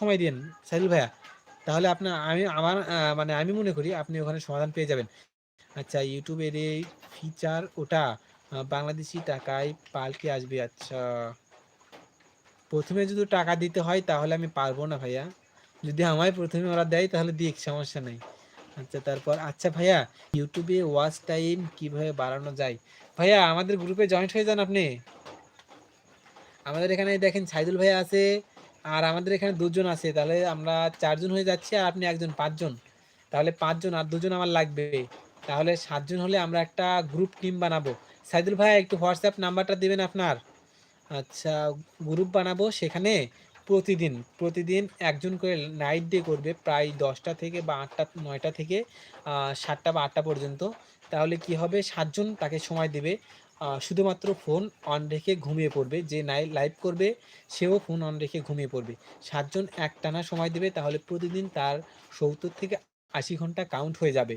সময় দিন সাইদুল ভাইয়া, তাহলে আপনার মানে আমি মনে করি আপনি ওখানে সমাধান পেয়ে যাবেন। আচ্ছা, ইউটিউবের এই ফিচার ওটা বাংলাদেশি টাকায় পাল্টে আসবে। আচ্ছা, প্রথমে যদি টাকা দিতে হয় তাহলে আমি পারবো না ভাইয়া। যদি আমায় প্রথমে ওরা দেয় তাহলে দিক, সমস্যা নাই। আচ্ছা, তারপর আচ্ছা ভাইয়া, ইউটিউবে ওয়াচ টাইম কিভাবে বাড়ানো যায়? ভাইয়া আমাদের গ্রুপে জয়েন্ট হয়ে যান আপনি। আমাদের এখানে দেখেন সাইদুল ভাইয়া আছে, আর আমাদের এখানে দুজন আছে, তাহলে আমরা চারজন হয়ে যাচ্ছি, আর আপনি একজন, পাঁচজন। তাহলে পাঁচজন আর দুজন আমার লাগবে, তাহলে সাতজন হলে আমরা একটা গ্রুপ টিম বানাবো। সাইদুল ভাইয়া একটু হোয়াটসঅ্যাপ নাম্বারটা দিবেন আপনার। আচ্ছা, গ্রুপ বানাবো, সেখানে প্রতিদিন প্রতিদিন একজন করে নাইট ডে করবে, প্রায় 10টা থেকে বা 8টা 9টা থেকে 7টা বা 8টা পর্যন্ত। তাহলে কি হবে, সাতজন তাকে সময় দেবে, শুধুমাত্র ফোন অন রেখে ঘুমিয়ে পড়বে। যে লাইভ করবে সেও ফোন অন রেখে ঘুমিয়ে পড়বে। সাতজন একটানা সময় দেবে, তাহলে প্রতিদিন তার 70 থেকে 80 ঘন্টা কাউন্ট হয়ে যাবে।